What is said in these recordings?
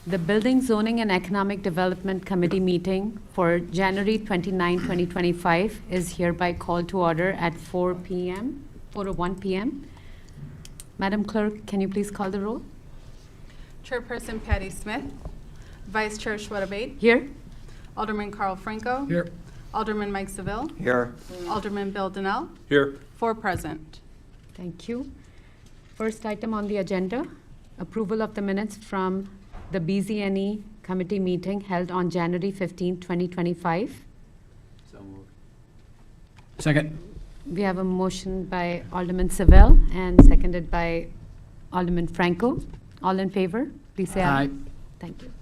The Building, Zoning, and Economic Development Committee meeting for January 29, 2025 is hereby called to order at 4:01 p.m. Madam Clerk, can you please call the roll? Chairperson Patty Smith. Vice Chair Schwedabate. Here. Alderman Carl Franco. Here. Alderman Mike Seville. Here. Alderman Bill Donnell. Here. 4 present. Thank you. First item on the agenda, approval of the minutes from the BZNE committee meeting held on January 15, 2025. So moved. Second. We have a motion by Alderman Seville and seconded by Alderman Franco. All in favor, please say aye. Aye. Thank you.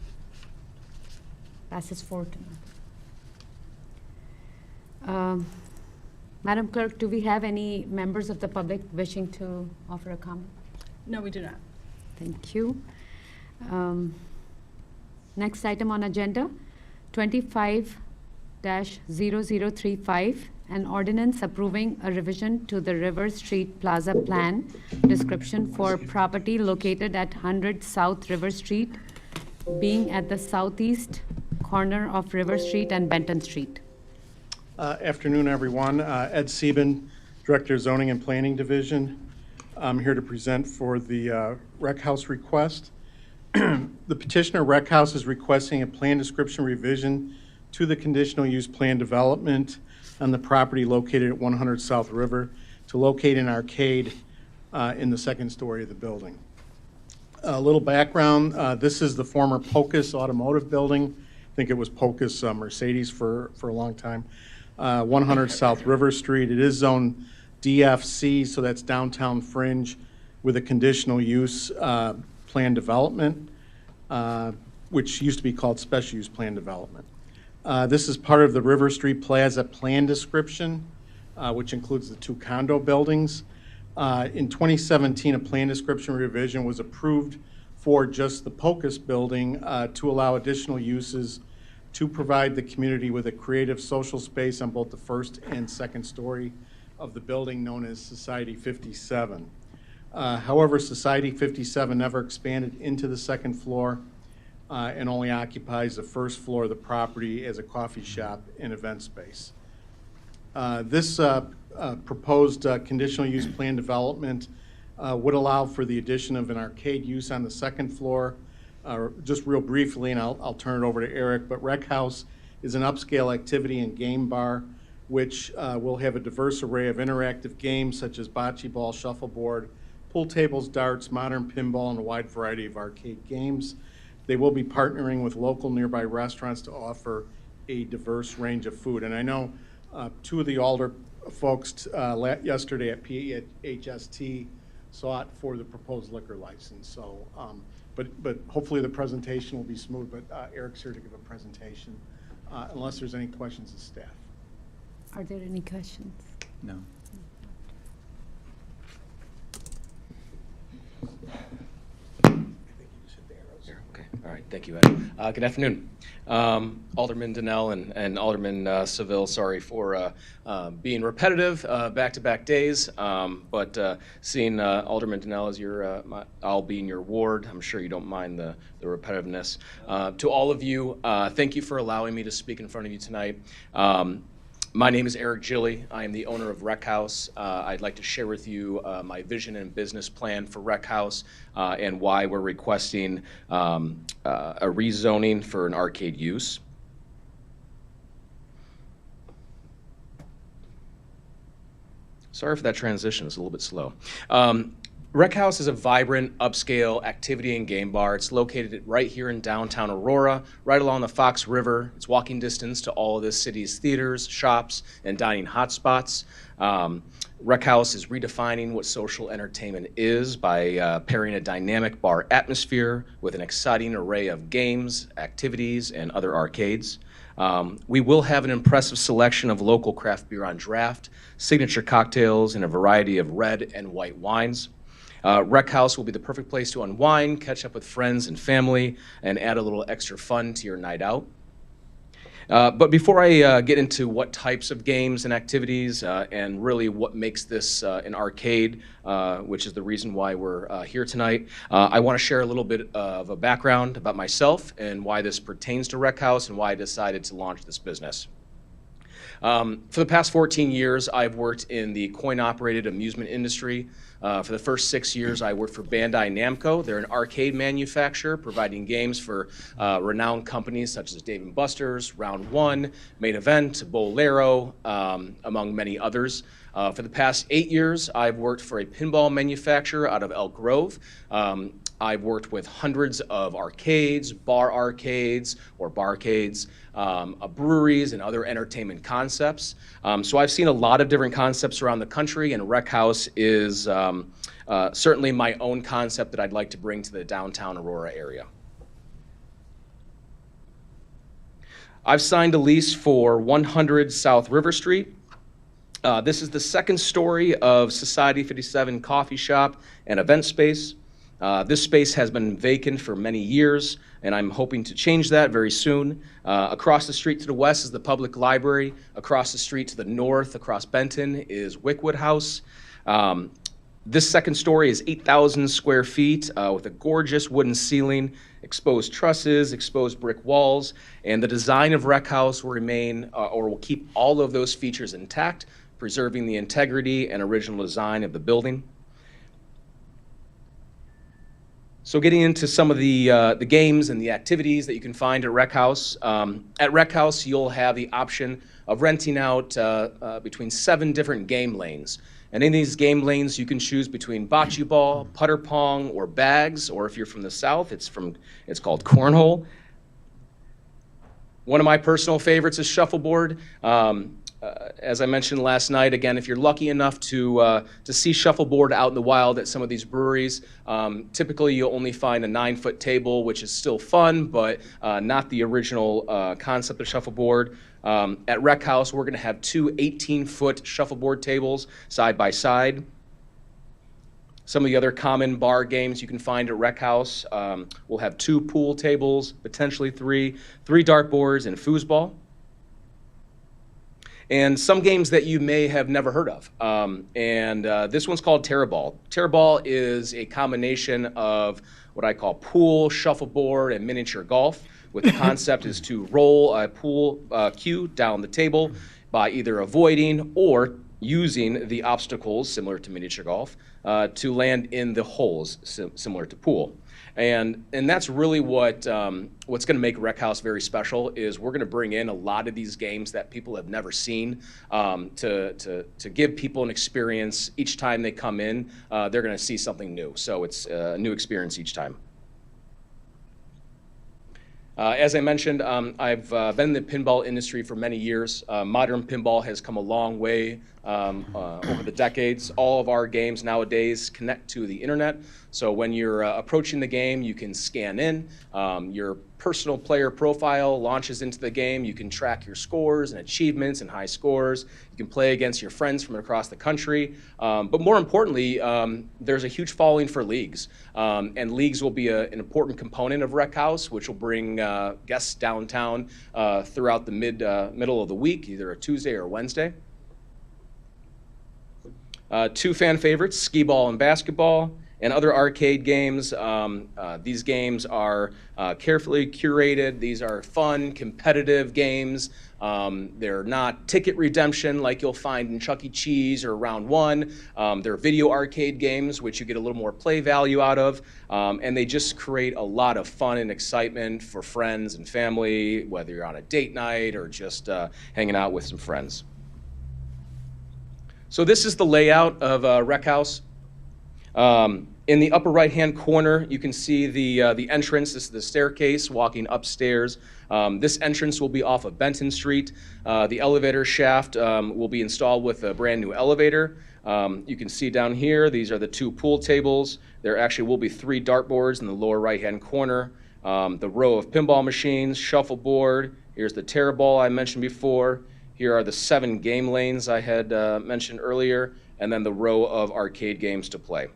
Passes 4-0. Madam Clerk, do we have any members of the public wishing to offer a comment? No, we do not. Thank you. Next item on agenda, 25-0035, an ordinance approving a revision to the River Street Plaza Plan description for property located at 100 South River Street, being at the southeast corner of River Street and Benton Street. Afternoon, everyone. Ed Sieben, Director of Zoning and Planning Division. I'm here to present for the Rec House request. The petitioner, Rec House, is requesting a plan description revision to the conditional use plan development on the property located at 100 South River to locate an arcade in the second story of the building. A little background, this is the former Pocus Automotive Building. I think it was Pocus Mercedes for a long time. 100 South River Street. It is zone DFC, so that's downtown fringe, with a conditional use plan development, which used to be called special use plan development. This is part of the River Street Plaza plan description, which includes the 2 condo buildings. In 2017, a plan description revision was approved for just the Pocus building to allow additional uses to provide the community with a creative social space on both the first and second story of the building known as Society 57. However, Society 57 never expanded into the second floor and only occupies the first floor of the property as a coffee shop and event space. This proposed conditional use plan development would allow for the addition of an arcade use on the second floor. Just real briefly, and I'll turn it over to Eric, but Rec House is an upscale activity and game bar which will have a diverse array of interactive games such as bocce ball, shuffleboard, pool tables, darts, modern pinball, and a wide variety of arcade games. They will be partnering with local nearby restaurants to offer a diverse range of food. And I know 2 of the alder folks yesterday at PHST sought for the proposed liquor license. So, but hopefully the presentation will be smooth. But Eric's here to give a presentation, unless there's any questions of staff. Are there any questions? No. Okay. All right. Thank you, Ed. Good afternoon. Alderman Donnell and Alderman Seville, sorry for being repetitive back-to-back days, but seeing Alderman Donnell as I'll be in your ward, I'm sure you don't mind the repetitiveness. To all of you, thank you for allowing me to speak in front of you tonight. My name is Eric Gilly. I am the owner of Rec House. I'd like to share with you my vision and business plan for Rec House and why we're requesting a rezoning for an arcade use. Sorry for that transition, it's a little bit slow. Rec House is a vibrant, upscale activity and game bar. It's located right here in downtown Aurora, right along the Fox River. It's walking distance to all of this city's theaters, shops, and dining hotspots. Rec House is redefining what social entertainment is by pairing a dynamic bar atmosphere with an exciting array of games, activities, and other arcades. We will have an impressive selection of local craft beer on draft, signature cocktails, and a variety of red and white wines. Rec House will be the perfect place to unwind, catch up with friends and family, and add a little extra fun to your night out. But before I get into what types of games and activities and really what makes this an arcade, which is the reason why we're here tonight, I want to share a little bit of a background about myself and why this pertains to Rec House and why I decided to launch this business. For the past 14 years, I've worked in the coin-operated amusement industry. For the first 6 years, I worked for Bandai Namco. They're an arcade manufacturer providing games for renowned companies such as Dave & Buster's, Round One, Main Event, Bolero, among many others. For the past 8 years, I've worked for a pinball manufacturer out of Elk Grove. I've worked with hundreds of arcades, barcades, breweries, and other entertainment concepts. So I've seen a lot of different concepts around the country, and Rec House is certainly my own concept that I'd like to bring to the downtown Aurora area. I've signed a lease for 100 South River Street. This is the second story of Society 57 coffee shop and event space. This space has been vacant for many years, and I'm hoping to change that very soon. Across the street to the west is the public library. Across the street to the north, across Benton, is Wickwood House. This second story is 8,000 square feet with a gorgeous wooden ceiling, exposed trusses, exposed brick walls, and the design of Rec House will remain or will keep all of those features intact, preserving the integrity and original design of the building. So getting into some of the games and the activities that you can find at Rec House. At Rec House, you'll have the option of renting out between 7 different game lanes. And in these game lanes, you can choose between bocce ball, putter pong, or bags, or if you're from the South, it's called cornhole. One of my personal favorites is shuffleboard. As I mentioned last night, again, if you're lucky enough to see shuffleboard out in the wild at some of these breweries, typically you'll only find a 9-foot table, which is still fun, but not the original concept of shuffleboard. At Rec House, we're going to have 2 18-foot shuffleboard tables side by side. Some of the other common bar games you can find at Rec House, we'll have 2 pool tables, potentially 3 dartboards, and foosball. And some games that you may have never heard of. This one's called Terrorball. Terrorball is a combination of what I call pool, shuffleboard, and miniature golf, with the concept is to roll a pool cue down the table by either avoiding or using the obstacles, similar to miniature golf, to land in the holes, similar to pool. And that's really what's going to make Rec House very special is we're going to bring in a lot of these games that people have never seen to give people an experience each time they come in. They're going to see something new, so it's a new experience each time. As I mentioned, I've been in the pinball industry for many years. Modern pinball has come a long way over the decades. All of our games nowadays connect to the internet. So when you're approaching the game, you can scan in. Your personal player profile launches into the game. You can track your scores and achievements and high scores. You can play against your friends from across the country. But more importantly, there's a huge following for leagues. And leagues will be an important component of Rec House, which will bring guests downtown throughout the middle of the week, either a Tuesday or a Wednesday. 2 fan favorites, skee ball and basketball, and other arcade games. These games are carefully curated. These are fun, competitive games. They're not ticket redemption like you'll find in Chuck E. Cheese or Round One. They're video arcade games, which you get a little more play value out of. And they just create a lot of fun and excitement for friends and family, whether you're on a date night or just hanging out with some friends. So this is the layout of Rec House. In the upper right-hand corner, you can see the entrance. This is the staircase walking upstairs. This entrance will be off of Benton Street. The elevator shaft will be installed with a brand new elevator. You can see down here, these are the 2 pool tables. There actually will be 3 dartboards in the lower right-hand corner. The row of pinball machines, shuffleboard. Here's the Terrorball I mentioned before. Here are the 7 game lanes I had mentioned earlier, and then the row of arcade games to play.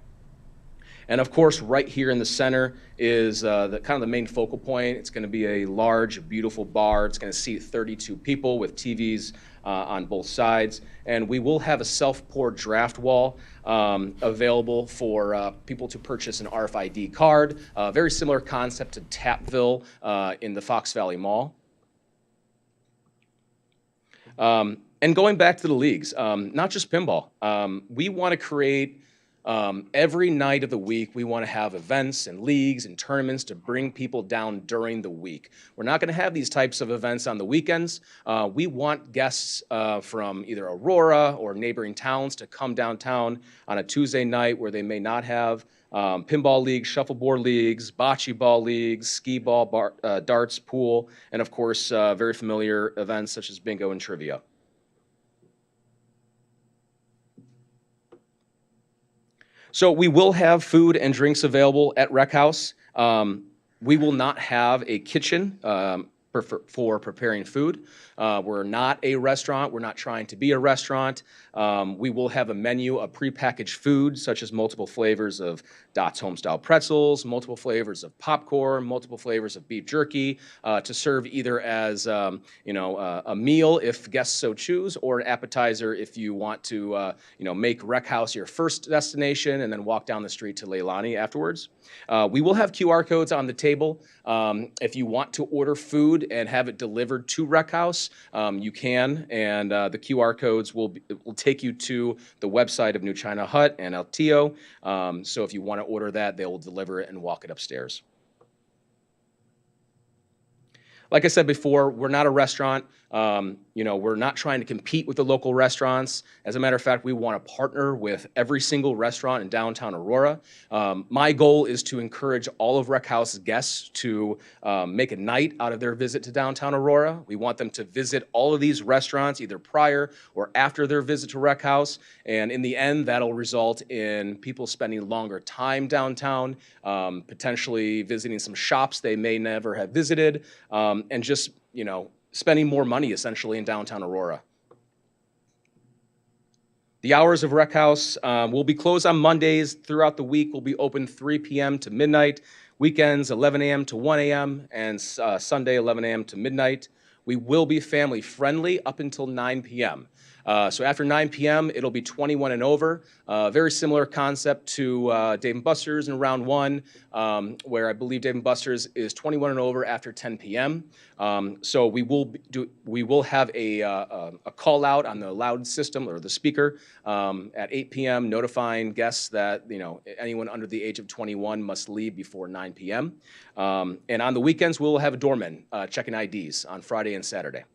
And of course, right here in the center is the kind of the main focal point. It's going to be a large, beautiful bar. It's going to seat 32 people with TVs on both sides. And we will have a self-pour draft wall available for people to purchase an RFID card. Very similar concept to Tapville in the Fox Valley Mall. And going back to the leagues, not just pinball, we want to create every night of the week, we want to have events and leagues and tournaments to bring people down during the week. We're not going to have these types of events on the weekends. We want guests from either Aurora or neighboring towns to come downtown on a Tuesday night where they may not have pinball leagues, shuffleboard leagues, bocce ball leagues, skee ball, darts, pool, and of course, very familiar events such as bingo and trivia. So we will have food and drinks available at Rec House. We will not have a kitchen for preparing food. We're not a restaurant. We're not trying to be a restaurant. We will have a menu of prepackaged food, such as multiple flavors of Dot's Homestyle pretzels, multiple flavors of popcorn, multiple flavors of beef jerky, to serve either as a meal if guests so choose, or an appetizer if you want to make Rec House your first destination and then walk down the street to Leilani afterwards. We will have QR codes on the table. If you want to order food and have it delivered to Rec House, you can, and the QR codes will take you to the website of New China Hut and El Tio. So if you want to order that, they will deliver it and walk it upstairs. Like I said before, we're not a restaurant. We're not trying to compete with the local restaurants. As a matter of fact, we want to partner with every single restaurant in downtown Aurora. My goal is to encourage all of Rec House's guests to make a night out of their visit to downtown Aurora. We want them to visit all of these restaurants either prior or after their visit to Rec House. And in the end, that'll result in people spending longer time downtown, potentially visiting some shops they may never have visited, and just, spending more money essentially in downtown Aurora. The hours of Rec House will be closed on Mondays. Throughout the week, we'll be open 3 p.m. to midnight. Weekends, 11 a.m. to 1 a.m. and Sunday, 11 a.m. to midnight. We will be family friendly up until 9 p.m. So after 9 p.m., it'll be 21 and over. Very similar concept to Dave & Buster's in round one, where I believe Dave & Buster's is 21 and over after 10 p.m. So we will have a call out on the loud system or the speaker at 8 p.m. notifying guests that anyone under the age of 21 must leave before 9 p.m. And on the weekends, we'll have a doorman checking IDs on Friday and Saturday.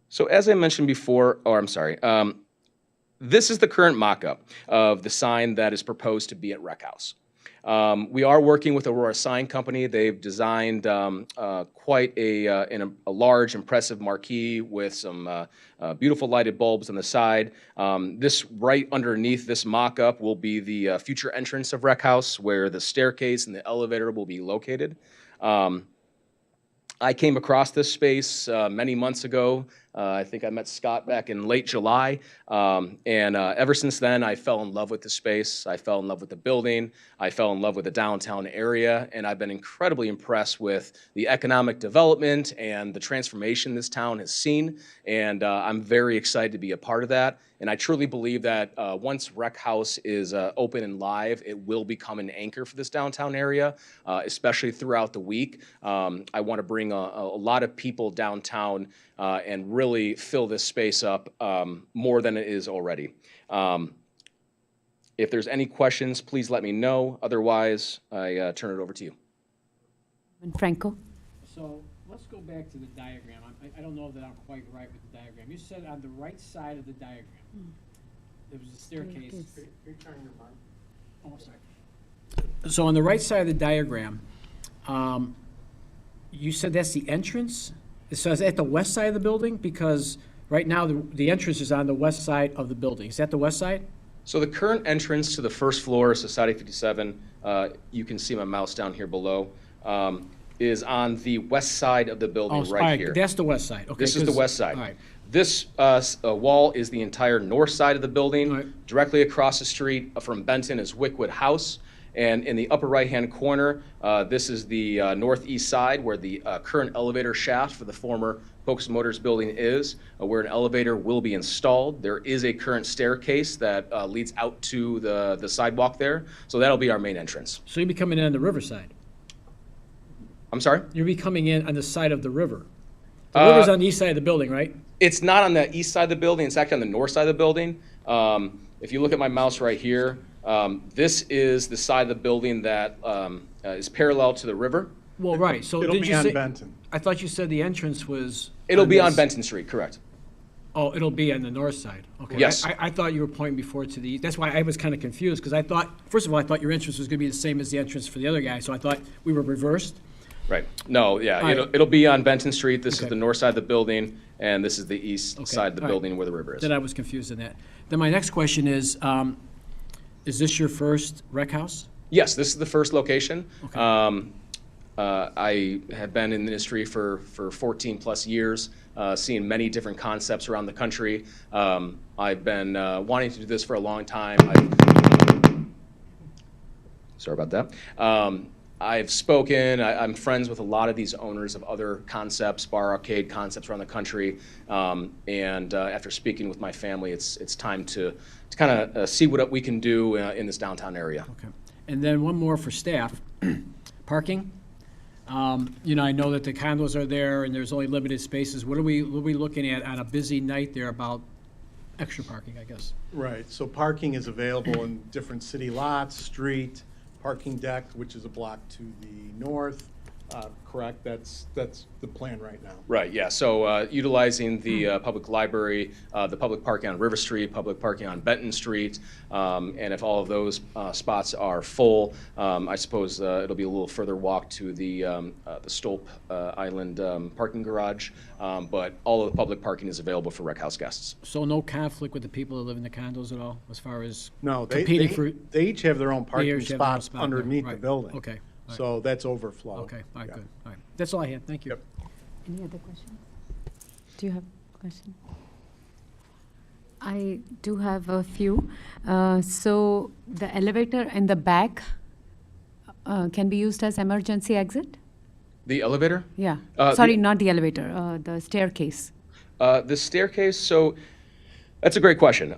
So as I mentioned before, this is the current mock-up of the sign that is proposed to be at Rec House. We are working with Aurora Sign Company. They've designed quite a large, impressive marquee with some beautiful lighted bulbs on the side. This right underneath this mock-up will be the future entrance of Rec House, where the staircase and the elevator will be located. I came across this space many months ago. I think I met Scott back in late July. And ever since then, I fell in love with the space. I fell in love with the building. I fell in love with the downtown area. And I've been incredibly impressed with the economic development and the transformation this town has seen. And I'm very excited to be a part of that. And I truly believe that once Rec House is open and live, it will become an anchor for this downtown area, especially throughout the week. I want to bring a lot of people downtown and really fill this space up more than it is already. If there's any questions, please let me know. Otherwise, I turn it over to you. And Franco? So let's go back to the diagram. I don't know that I'm quite right with the diagram. You said on the right side of the diagram, there was a staircase. You're turning your mic. Oh, sorry. So on the right side of the diagram, you said that's the entrance? So is that the west side of the building? Because right now, the entrance is on the west side of the building. Is that the west side? So the current entrance to the first floor, Society 57, you can see my mouse down here below, is on the west side of the building Oh, right here. That's the west side. Okay. This is the west side. All right. This wall is the entire north side of the building. Right. Directly across the street from Benton is Wickwood House. And in the upper right-hand corner, this is the northeast side where the current elevator shaft for the former Focus Motors building is, where an elevator will be installed. There is a current staircase that leads out to the sidewalk there. So that'll be our main entrance. So you'll be coming in on the riverside. I'm sorry? You'll be coming in on the side of the river. The river's on the east side of the building, right? It's not on the east side of the building. It's actually on the north side of the building. If you look at my mouse right here, this is the side of the building that is parallel to the river. Well, right, so It'll did be you on say? Benton. I thought you said the entrance was. It'll be on this. Benton Street, correct? Oh, it'll be on the north side, okay. Yes. I thought you were pointing before to the, east. That's why I was kind of confused, because I thought, first of all, I thought your entrance was gonna be the same as the entrance for the other guy, so I thought we were reversed. Right. No, yeah, All right. it'll be on Benton Street. This is Okay. the north side of the building, and this is the east Okay, side of the all right. building where the river is. Then I was confused in that. Then my next question is this your first rec house? Yes, this is the first location. Okay. I have been in the industry for 14 plus years, seeing many different concepts around the country. I've been wanting to do this for a long time. Sorry about that. I've spoken, I'm friends with a lot of these owners of other concepts, bar arcade concepts around the country. And after speaking with my family, it's time to kind of see what we can do in this downtown area. Okay. And then one more for staff. Parking. You know, I know that the condos are there and there's only limited spaces. What are we looking at on a busy night there about extra parking, I guess? Right, so parking is available in different city lots, street, parking deck, which is a block to the north, correct? That's the plan right now. Right, yeah, so utilizing the public library, the public parking on River Street, public parking on Benton Street, and if all of those spots are full, I suppose it'll be a little further walk to the Stolp Island parking garage, but all of the public parking is available for rec house guests. So no conflict with the people that live in the condos at all, as far as No, competing for? they each have their own parking each have their own spots spot, yeah, underneath the right. building. Okay, all right. So that's overflow. Okay, all right, Yeah. good, all right. That's all I had, thank you. Yep. Any other questions? Do you have a question? I do have a few. So the elevator in the back can be used as emergency exit? The elevator? Yeah. The- Sorry, not the elevator, the staircase. The staircase, so that's a great question.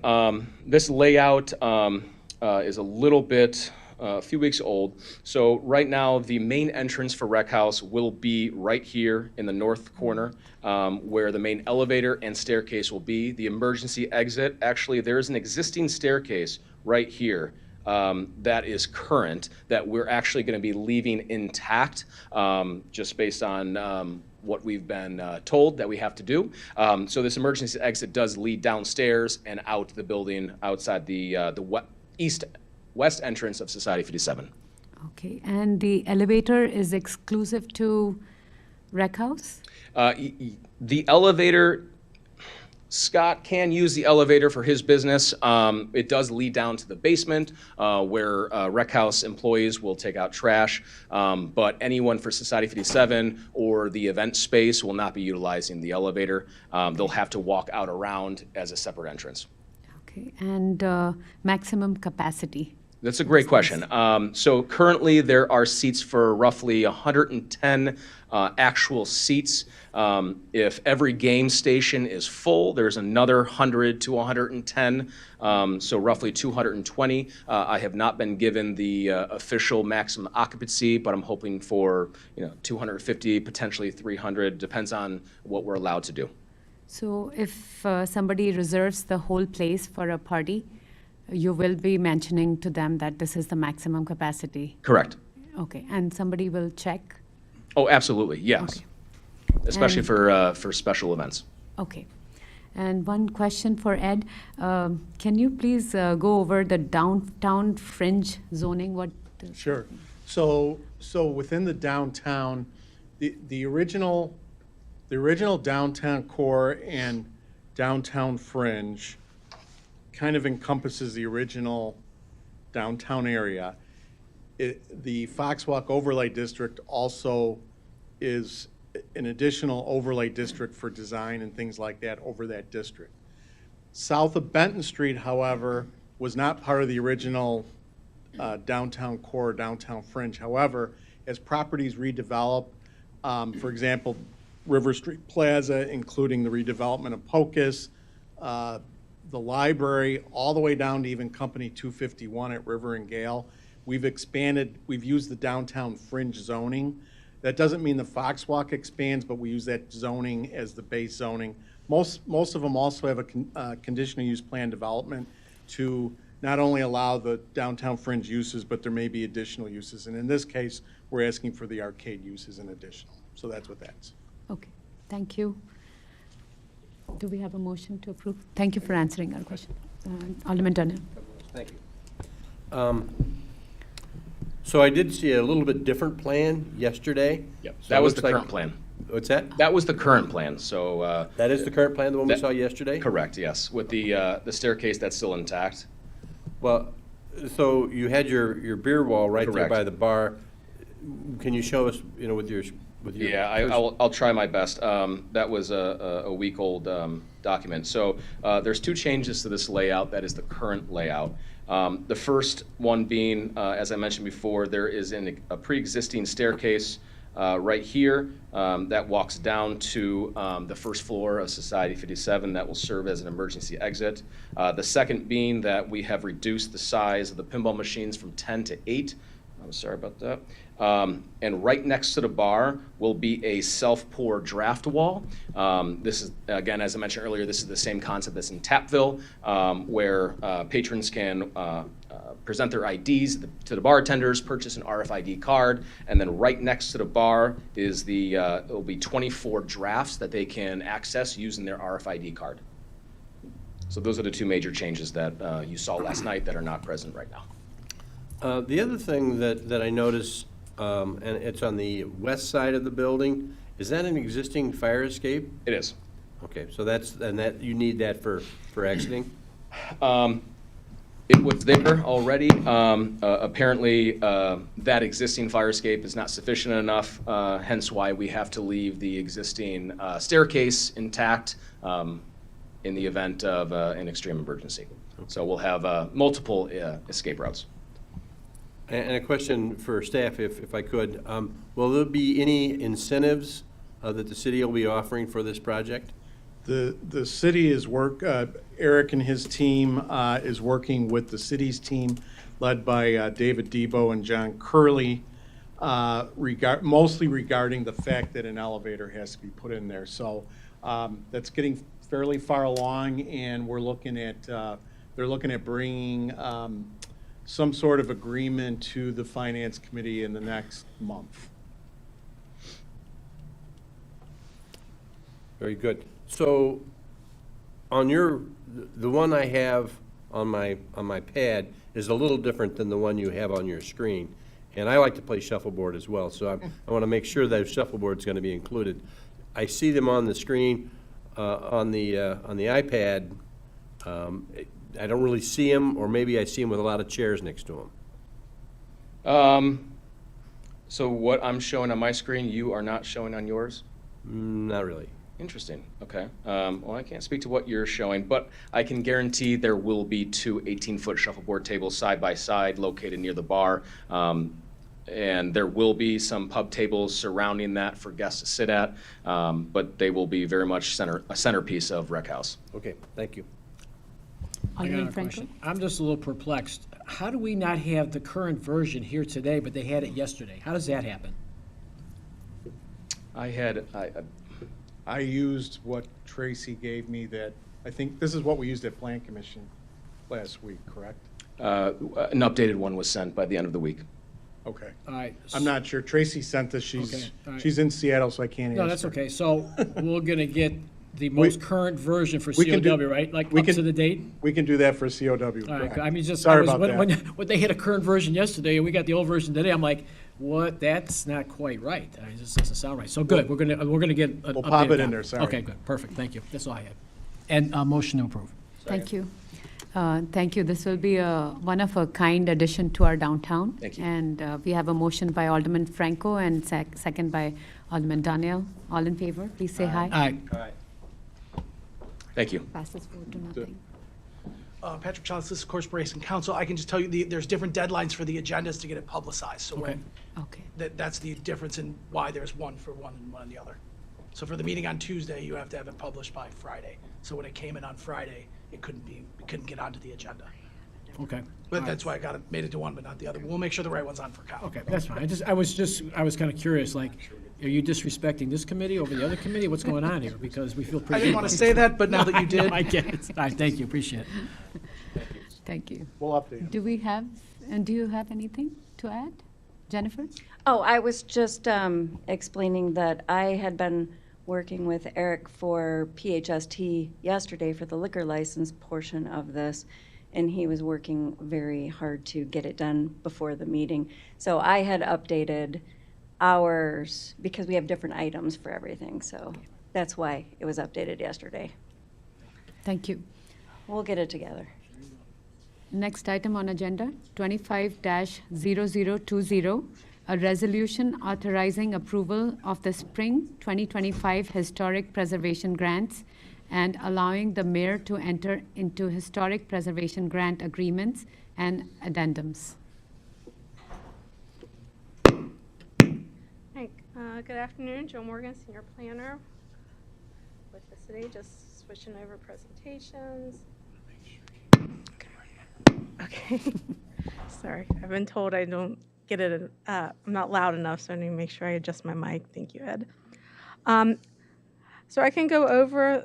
This layout is a little bit, a few weeks old. So right now, the main entrance for Rec House will be right here in the north corner, where the main elevator and staircase will be. The emergency exit, actually, there's an existing staircase right here that is current, that we're actually going to be leaving intact, just based on what we've been told that we have to do. So this emergency exit does lead downstairs and out the building outside the west entrance of Society 57. Okay, and the elevator is exclusive to Rec House? The elevator, Scott can use the elevator for his business. It does lead down to the basement where Rec House employees will take out trash, but anyone for Society 57 or the event space will not be utilizing the elevator. They'll have to walk out around as a separate entrance. Okay, and maximum capacity? That's a great question. So currently, there are seats for roughly 110 actual seats. If every game station is full, there's another 100 to 110, so roughly 220. I have not been given the official maximum occupancy, but I'm hoping for 250, potentially 300, depends on what we're allowed to do. So if somebody reserves the whole place for a party, you will be mentioning to them that this is the maximum capacity? Correct. Okay, and somebody will check? Oh, absolutely, yes. Okay. Especially And- for special events. Okay. And one question for Ed. Can you please go over the downtown fringe zoning? Sure. So within the downtown, the original downtown core and downtown fringe kind of encompasses the original downtown area. The Foxwalk Overlay District also is an additional overlay district for design and things like that over that district. South of Benton Street, however, was not part of the original downtown core, downtown fringe. However, as properties redevelop, for example, River Street Plaza, including the redevelopment of Pocus, the library, all the way down to even Company 251 at River and Gale, we've expanded, we've used the downtown fringe zoning. That doesn't mean the Fox Walk expands, but we use that zoning as the base zoning. Most of them also have a conditional use plan development to not only allow the downtown fringe uses, but there may be additional uses. And in this case, we're asking for the arcade uses in additional. So that's what that's. Okay, thank you. Do we have a motion to approve? Thank you for answering our question. Alderman Turner. Thank you. So I did see a little bit different plan yesterday. Yep, So that it was looks the like- current plan. What's that? That was the current plan, so, That is the current plan, the one we That- saw yesterday? correct, yes, with the staircase that's still intact. Well, so you had your beer wall right there Correct. by the bar. Can you show us, with your? Yeah, I'll try my best. That was a week-old document. So there's two changes to this layout. That is the current layout. The first one being, as I mentioned before, there is a pre-existing staircase right here that walks down to the first floor of Society 57 that will serve as an emergency exit. The second being that we have reduced the size of the pinball machines from 10 to 8. I'm sorry about that. And right next to the bar will be a self-pour draft wall. This is, again, as I mentioned earlier, this is the same concept that's in Tapville, where patrons can present their IDs to the bartenders, purchase an RFID card, and then right next to the bar is it'll be 24 drafts that they can access using their RFID card. So those are the two major changes that you saw last night that are not present right now. The other thing that I noticed, and it's on the west side of the building, is that an existing fire escape? It is. Okay, so you need that for exiting? It was there already. Apparently, that existing fire escape is not sufficient enough, hence why we have to leave the existing staircase intact in the event of an extreme emergency. So we'll have multiple escape routes. And a question for staff, if I could. Will there be any incentives that the city will be offering for this project? The city is Eric and his team is working with the city's team, led by David Debo and John Curley, mostly regarding the fact that an elevator has to be put in there. So that's getting fairly far along, and they're looking at bringing some sort of agreement to the Finance Committee in the next month. Very good. So on the one I have on my pad is a little different than the one you have on your screen. And I like to play shuffleboard as well, so I want to make sure that shuffleboard's going to be included. I see them on the screen, on the iPad. I don't really see them, or maybe I see them with a lot of chairs next to them. So what I'm showing on my screen, you are not showing on yours? Not really. Interesting, okay. Well, I can't speak to what you're showing, but I can guarantee there will be two 18-foot shuffleboard tables side by side located near the bar. And there will be some pub tables surrounding that for guests to sit at, but they will be very much a centerpiece of Rec House. Okay, thank you. I got Alderman a Franco. question. I'm just a little perplexed. How do we not have the current version here today, but they had it yesterday? How does that happen? I used what Tracy gave me that, I think this is what we used at Plan Commission last week, correct? An updated one was sent by the end of the week. Okay. All right. I'm not sure. Tracy sent this. Okay, all right. She's in Seattle, so I can't answer. No, that's okay. So we're going to get the most current version for we can do- COW, right? Like we up can- to the date? We can do that for COW. All right, correct. I mean, just, Sorry about when that. when they had a current version yesterday, and we got the old version today, I'm like, what, that's not quite right. It just doesn't sound right. So good, we're gonna get an We'll pop updated it in copy. there, sorry. Okay, good, perfect, thank you. That's all I had. And motion to approve. Thank you. Thank you. This will be a one-of-a-kind addition to our downtown. Thank you. And we have a motion by Alderman Franco and second by Alderman Daniel. All in favor, please say aye. Aye. Thank you. Passes 4-0. Patrick Chalice, this is Corporation Council. I can just tell you, there's different deadlines for the agendas to get it publicized. So Okay. Okay. that's the difference in why there's one for one and one on the other. So for the meeting on Tuesday, you have to have it published by Friday. So when it came in on Friday, it couldn't get onto the agenda. Okay. But that's why I made it to one, but not the other. We'll make sure the right one's on for Cal. Okay, that's fine. I was kind of curious, like, are you disrespecting this committee over the other committee? What's going on here? Because we feel pretty. I didn't want to say that, but now that you did. I get it. All right, thank you, appreciate it. Thank you. We'll update. Do you have anything to add? Jennifer? Oh, I was just explaining that I had been working with Eric for PHST yesterday for the liquor license portion of this, and he was working very hard to get it done before the meeting. So I had updated ours because we have different items for everything, so that's why it was updated yesterday. Thank you. We'll get it together. Next item on agenda, 25-0020, a resolution authorizing approval of the Spring 2025 Historic Preservation Grants and allowing the mayor to enter into historic preservation grant agreements and addendums. Hi, good afternoon, Joe Morgan, Senior Planner with the city, just switching over presentations. Okay, sorry, I've been told I don't get it, I'm not loud enough, so I need to make sure I adjust my mic. Thank you, Ed. So I can go over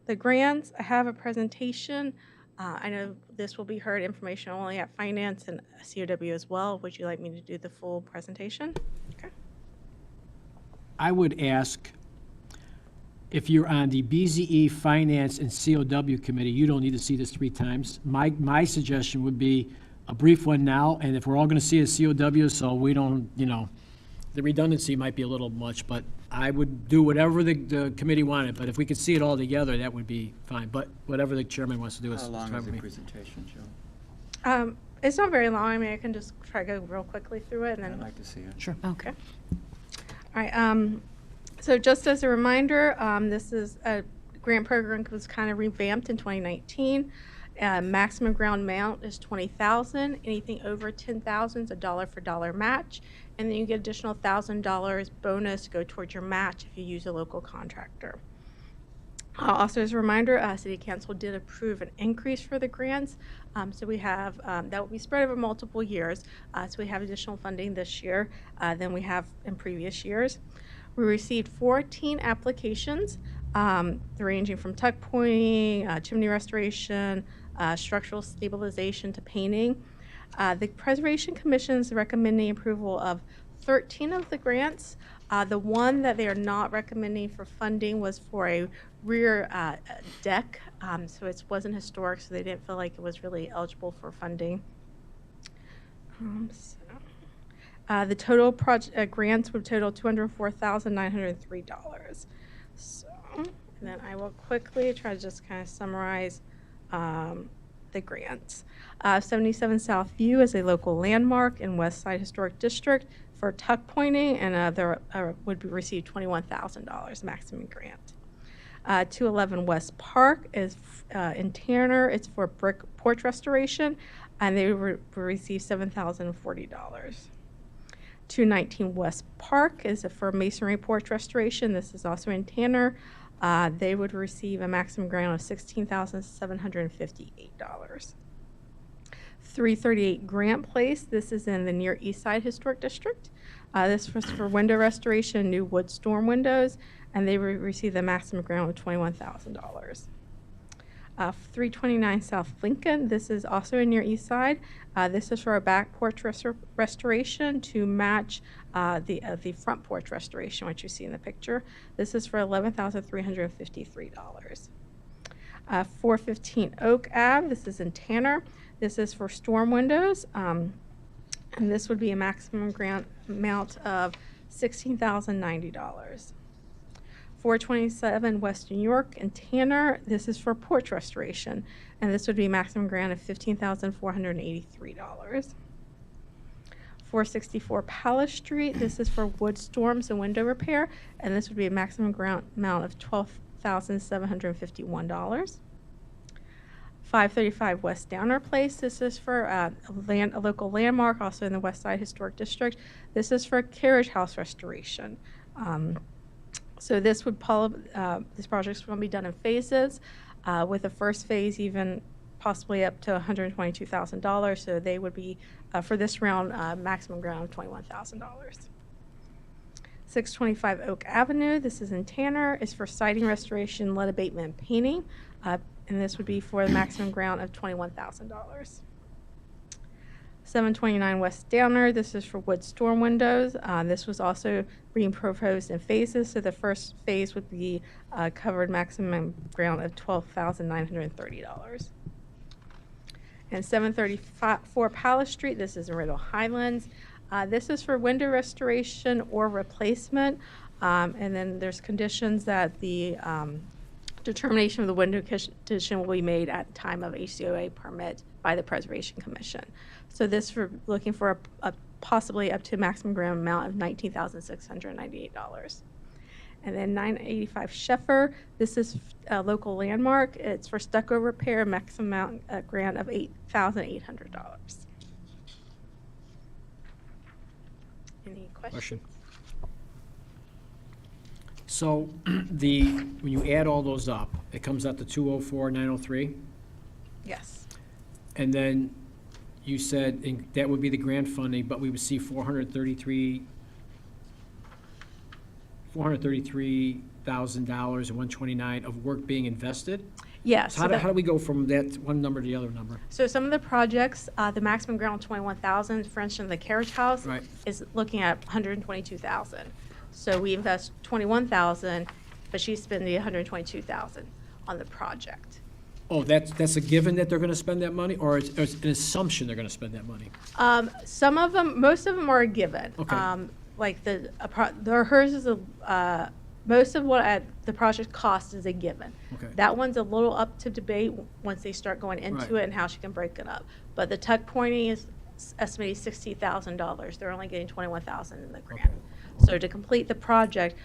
the grants. I have a presentation. I know this will be heard information only at Finance and COW as well. Would you like me to do the full presentation? Okay. I would ask, if you're on the BZE Finance and COW Committee, you don't need to see this 3 times. My suggestion would be a brief one now, and if we're all going to see a COW, so we don't, the redundancy might be a little much, but I would do whatever the committee wanted, but if we could see it all together, that would be fine. But whatever the chairman wants to do is How long fine is with the me. presentation, Joe? It's not very long. I mean, I can just try to go real quickly through it and then. I'd like to see it. Sure. Okay. All right, so just as a reminder, this is a grant program that was kind of revamped in 2019. Maximum ground amount is $20,000. Anything over $10,000 is a dollar for dollar match, and then you get additional $1,000 bonus to go towards your match if you use a local contractor. Also, as a reminder, City Council did approve an increase for the grants. So we have, that will be spread over multiple years. So we have additional funding this year than we have in previous years. We received 14 applications, ranging from tuck pointing, chimney restoration, structural stabilization to painting. The Preservation Commission is recommending approval of 13 of the grants. The one that they are not recommending for funding was for a rear deck, so it wasn't historic, so they didn't feel like it was really eligible for funding. The total grants would total $204,903. So, and then I will quickly try to just kind of summarize the grants. 77 South View is a local landmark in West Side Historic District for tuck pointing, and there would receive $21,000 maximum grant. 211 West Park is in Tanner. It's for brick porch restoration, and they will receive $7,040. 219 West Park is for masonry porch restoration. This is also in Tanner. They would receive a maximum grant of $16,758. 338 Grant Place. This is in the Near East Side Historic District. This was for window restoration, new wood storm windows, and they would receive the maximum grant of $21,000. 329 South Lincoln. This is also in Near East Side. This is for a back porch restoration to match the front porch restoration, which you see in the picture. This is for $11,353. 415 Oak Ave. This is in Tanner. This is for storm windows, and this would be a maximum grant amount of $16,090. 427 West New York in Tanner, this is for porch restoration, and this would be maximum grant of $15,483. 464 Palace Street, this is for wood storms and window repair, and this would be a maximum grant amount of $12,751. 535 West Downer Place, this is for a local landmark, also in the West Side Historic District. This is for carriage house restoration. So this project's going to be done in phases, with the first phase even possibly up to $122,000. So they would be, for this round, maximum grant of $21,000. 625 Oak Avenue, this is in Tanner, is for siding restoration, lead abatement, and painting, and this would be for the maximum grant of $21,000. 729 West Downer, this is for wood storm windows. This was also being proposed in phases, so the first phase would be covered maximum grant of $12,930. And 734 Palace Street, this is in Riddle Highlands. This is for window restoration or replacement, and then there's conditions that the determination of the window condition will be made at the time of HCOA permit by the Preservation Commission. So this for looking for a possibly up to maximum grant amount of $19,698. And then 985 Sheffer, this is a local landmark. It's for stucco repair, maximum amount grant of $8,800. Any questions? Question. So when you add all those up, it comes out to 204,903, Yes. and then you said that would be the grant funding, but we would see $433,000 and 129 of work being invested. Yes. So how do we go from that one number to the other number? So some of the projects, the maximum grant of 21,000, for instance, the carriage house Right. is looking at 122,000. So we invest 21,000, but she's spending 122,000 on the project. Oh, that's a given that they're going to spend that money, or it's an assumption they're going to spend that money? Some of them, most of them are a given. Okay. Like hers is most of what the project cost is a given. Okay. That one's a little up to debate once they start going into Right. it and how she can break it up. But the tuck pointing is estimated $60,000. They're only getting 21,000 in the grant. Okay. So to complete the project,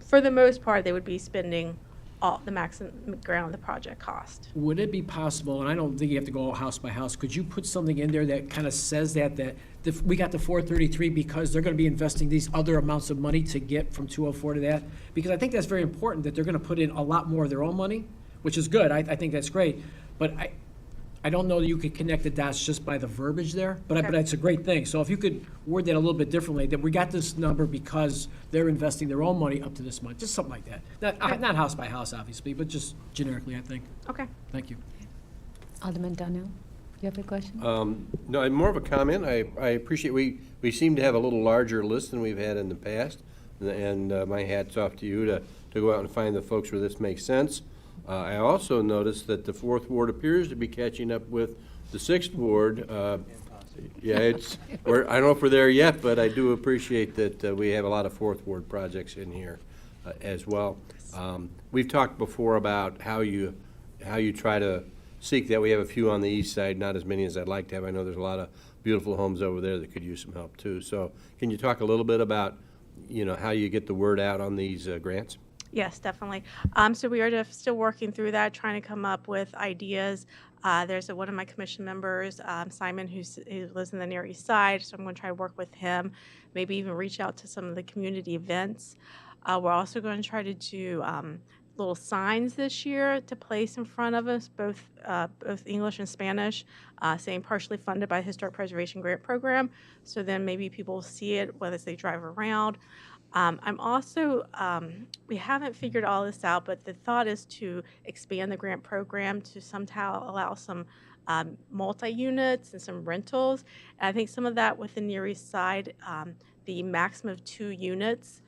for the most part, they would be spending all the maximum grant of the project cost. Would it be possible, and I don't think you have to go house by house, could you put something in there that kind of says that we got the 433 because they're going to be investing these other amounts of money to get from 204 to that? Because I think that's very important, that they're going to put in a lot more of their own money, which is good. I think that's great. But I don't know that you could connect the dots just by the verbiage there, but it's a great thing. So if you could word that a little bit differently, that we got this number because they're investing their own money up to this much, just something like that. Not house by house, obviously, but just generically, I think. Okay. Thank you. Alderman Donnell, you have a question? No, more of a comment. I appreciate, we seem to have a little larger list than we've had in the past, and my hat's off to you to go out and find the folks where this makes sense. I also noticed that the 4th Ward appears to be catching up with the 6th Ward. Yeah, I don't know if we're there yet, but I do appreciate that we have a lot of 4th Ward projects in here as well. We've talked before about how you try to seek that. We have a few on the east side, not as many as I'd like to have. I know there's a lot of beautiful homes over there that could use some help too. So can you talk a little bit about, how you get the word out on these grants? Yes, definitely. So we are still working through that, trying to come up with ideas. There's one of my commission members, Simon, who lives in the Near East Side, so I'm going to try to work with him, maybe even reach out to some of the community events. We're also going to try to do little signs this year to place in front of us, both English and Spanish, saying partially funded by the Historic Preservation Grant Program. So then maybe people will see it, whether they drive around. I'm also, we haven't figured all this out, but the thought is to expand the grant program to somehow allow some multi-units and some rentals. And I think some of that with the Near East Side, the maximum of 2 units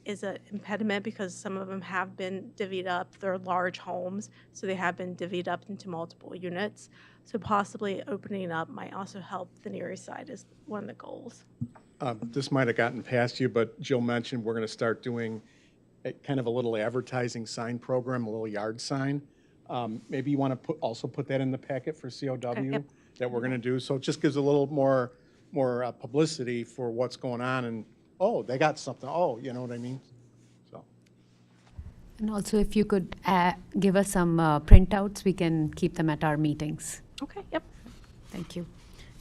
is an impediment because some of them have been divvied up. They're large homes, so they have been divvied up into multiple units. So possibly opening up might also help the Near East Side is one of the goals. This might have gotten past you, but Jill mentioned we're going to start doing kind of a little advertising sign program, a little yard sign. Maybe you want to also put that in the packet for COW yep. that we're going to do. So it just gives a little more publicity for what's going on, and, oh, they got something, oh, you know what I mean? So, And also, if you could give us some printouts, we can keep them at our meetings. Okay, yep. Thank you.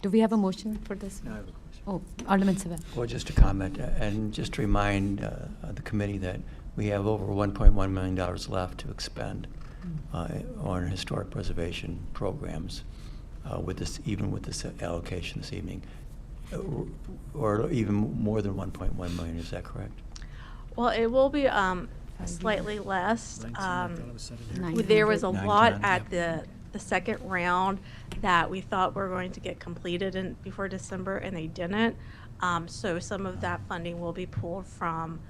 Do we have a motion for this? I have a question. Oh, Alderman Seville. Well, just a comment, and just to remind the committee that we have over $1.1 million left to expend on historic preservation programs with this, even with this allocation this evening, or even more than 1.1 million. Is that correct? Well, it will be slightly less. Nine There was a Nine lot ton, at the second round that we thought were going to get completed before December, and they didn't. So some of that funding will be pulled from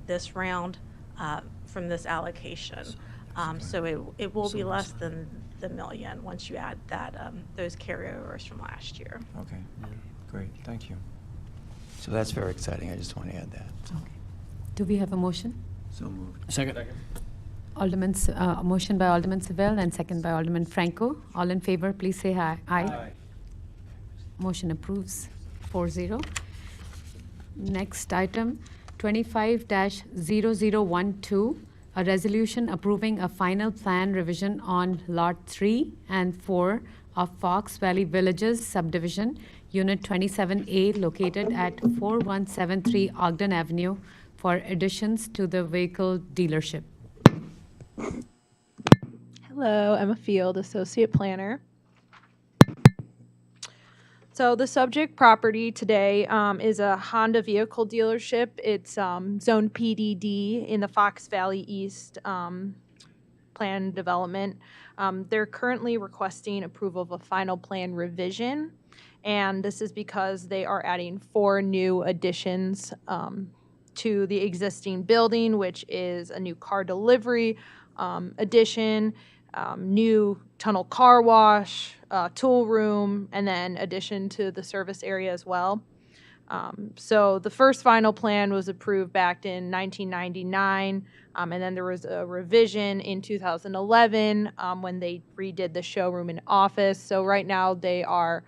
this round, from this allocation. So it will be less than the million once you add that those carryovers from last year. Okay, great, thank you. So that's very exciting. I just want to add that. So, Do we have a motion? so moved. Second. Motion by Alderman Seville and second by Alderman Franco. All in favor, please say aye. Aye. Motion approves 4-0. Next item, 25-0012, a resolution approving a final plan revision on Lot 3 and 4 of Fox Valley Villages subdivision, Unit 27A, located at 4173 Ogden Avenue, for additions to the vehicle dealership. Hello, Emma Field, Associate Planner. So the subject property today is a Honda vehicle dealership. It's zone PDD in the Fox Valley East plan development. They're currently requesting approval of a final plan revision, and this is because they are adding 4 new additions to the existing building, which is a new car delivery addition, new tunnel car wash, tool room, and then addition to the service area as well. So the first final plan was approved back in 1999, and then there was a revision in 2011 when they redid the showroom and office. So right now they are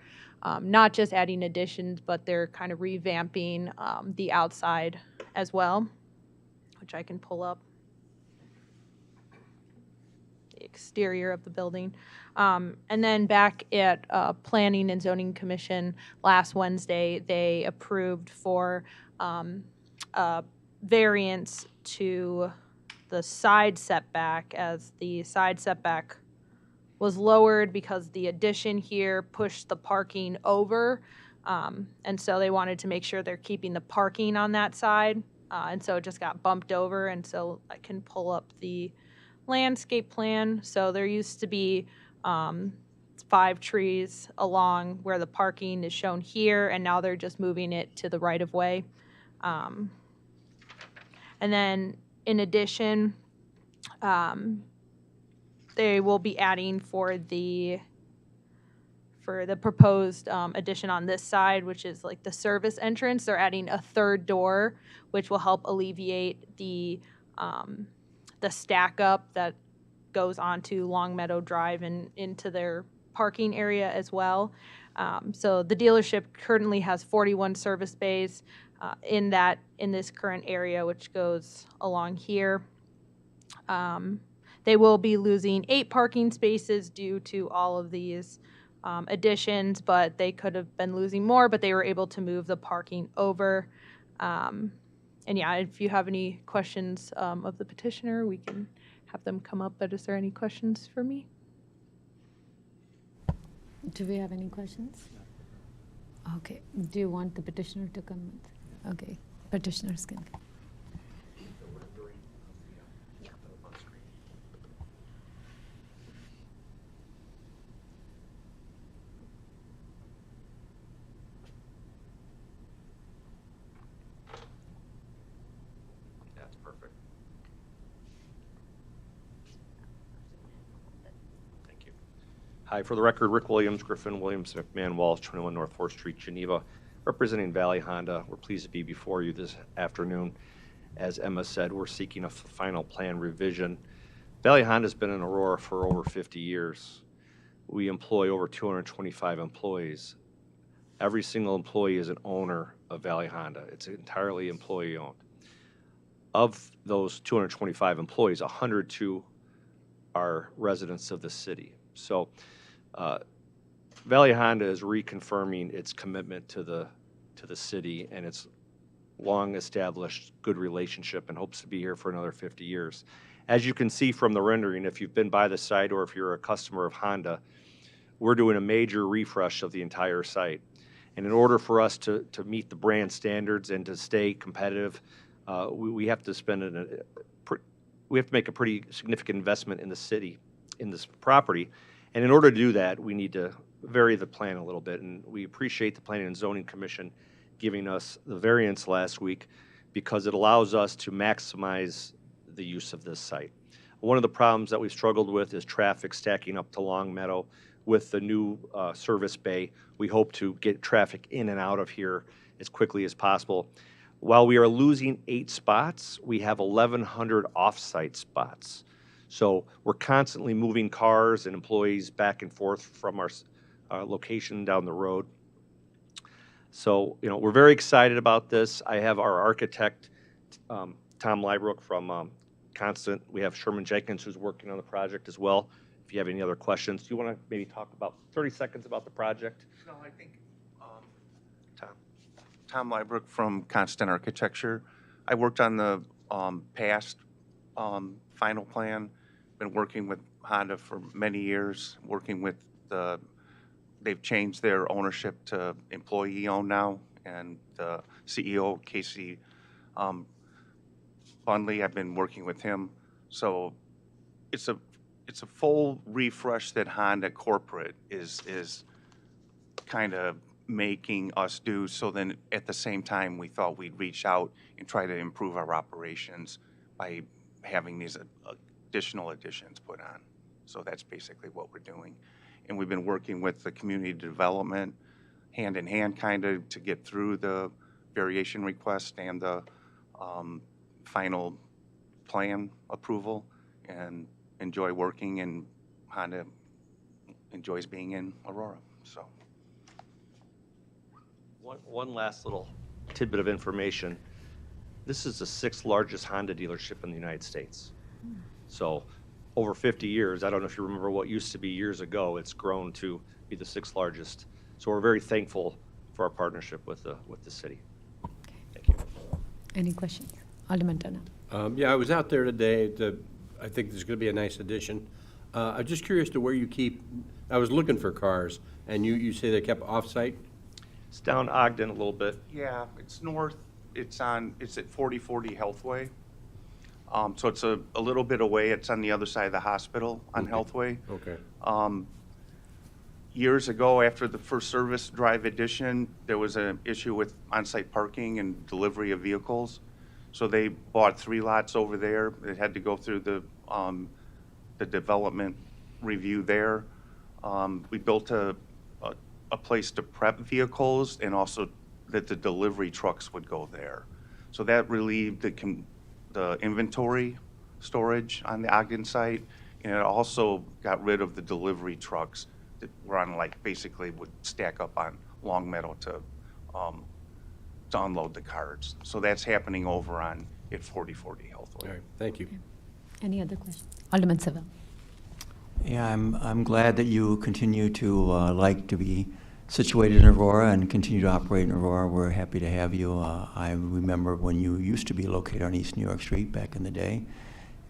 not just adding additions, but they're kind of revamping the outside as well, which I can pull up. The exterior of the building. And then back at Planning and Zoning Commission last Wednesday, they approved for variance to the side setback, as the side setback was lowered because the addition here pushed the parking over. And so they wanted to make sure they're keeping the parking on that side. And so it just got bumped over. And so I can pull up the landscape plan. So there used to be 5 trees along where the parking is shown here, and now they're just moving it to the right of way. And then in addition, they will be adding for the proposed addition on this side, which is like the service entrance, they're adding a 3rd door, which will help alleviate the stack up that goes onto Long Meadow Drive and into their parking area as well. So the dealership currently has 41 service bays in this current area, which goes along here. They will be losing 8 parking spaces due to all of these additions, but they could have been losing more, but they were able to move the parking over. And yeah, if you have any questions of the petitioner, we can have them come up, but is there any questions for me? Do we have any questions? Okay. Do you want the petitioner to come? Okay. Petitioners can come. That's perfect. Thank you. Hi, for the record, Rick Williams, Griffin Williams, McMahon Walsh, 21 North 4th Street, Geneva, representing Valley Honda. We're pleased to be before you this afternoon. As Emma said, we're seeking a final plan revision. Valley Honda's been in Aurora for over 50 years. We employ over 225 employees. Every single employee is an owner of Valley Honda. It's entirely employee-owned. Of those 225 employees, 102 are residents of the city. So Valley Honda is reconfirming its commitment to the city and its long-established good relationship, and hopes to be here for another 50 years. As you can see from the rendering, if you've been by the site or if you're a customer of Honda, we're doing a major refresh of the entire site. And in order for us to meet the brand standards and to stay competitive, we have to we have to make a pretty significant investment in the city, in this property. And in order to do that, we need to vary the plan a little bit. And we appreciate the Planning and Zoning Commission giving us the variance last week, because it allows us to maximize the use of this site. One of the problems that we've struggled with is traffic stacking up to Long Meadow. With the new service bay, we hope to get traffic in and out of here as quickly as possible. While we are losing 8 spots, we have 1,100 off-site spots. So we're constantly moving cars and employees back and forth from our location down the road. So, we're very excited about this. I have our architect, Tom Lybrook from Constant. We have Sherman Jenkins, who's working on the project as well. If you have any other questions, do you want to maybe talk about 30 seconds about the project? No, I think Tom Lybrook from Constant Architecture. I worked on the past final plan. Been working with Honda for many years. Working with they've changed their ownership to employee-owned now, and the CEO Casey Bundley. I've been working with him, so it's a full refresh that Honda corporate is kind of making us do. So then at the same time, we thought we'd reach out and try to improve our operations by having these additional additions put on. So that's basically what we're doing. And we've been working with the community development hand in hand kind of to get through the variation request and the final plan approval, and enjoy working, and Honda enjoys being in Aurora. So One last little tidbit of information. This is the 6th largest Honda dealership in the United States. So over 50 years, I don't know if you remember what used to be years ago, it's grown to be the 6th largest. So we're very thankful for our partnership with the city. Thank you. Any questions? Alderman Turner. Yeah, I was out there today. I think there's going to be a nice addition. I'm just curious to where you keep, I was looking for cars, and you say they're kept off-site? It's down Ogden a little bit. yeah, it's north. It's at 4040 Healthway. So it's a little bit away. It's on the other side of the hospital on Healthway. Okay. Years ago, after the first service drive edition, there was an issue with on-site parking and delivery of vehicles. So they bought 3 lots over there. It had to go through the development review there. We built a place to prep vehicles, and also that the delivery trucks would go there. So that relieved the inventory storage on the Ogden site, and it also got rid of the delivery trucks that were on, basically would stack up on Long Meadow to unload the carts. So that's happening over at 4040 Healthway. All right, thank you. Any other questions? Alderman Seville. Yeah, I'm glad that you continue to like to be situated in Aurora and continue to operate in Aurora. We're happy to have you. I remember when you used to be located on East New York Street back in the day,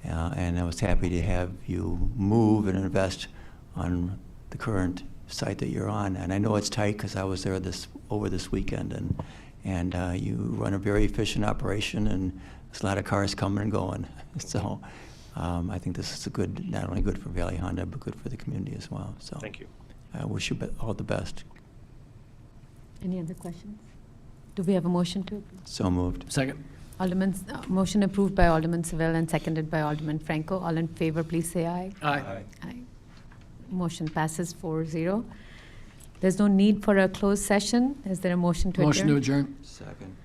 and I was happy to have you move and invest on the current site that you're on. And I know it's tight because I was there over this weekend, and you run a very efficient operation, and there's a lot of cars coming and going. So I think this is not only good for Valley Honda, but good for the community as well. So Thank you. I wish you all the best. Any other questions? Do we have a motion to approve? So moved. Second. Motion approved by Alderman Seville and seconded by Alderman Franco. All in favor, please say aye. Aye. Aye. Motion passes 4-0. There's no need for a closed session. Is there a motion to adjourn? Motion to adjourn. Second.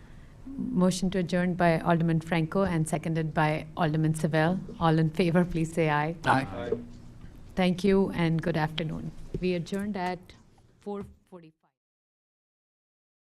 Motion to adjourn by Alderman Franco and seconded by Alderman Seville. All in favor, please say aye. Aye. Thank you and good afternoon. We adjourned at 4:45.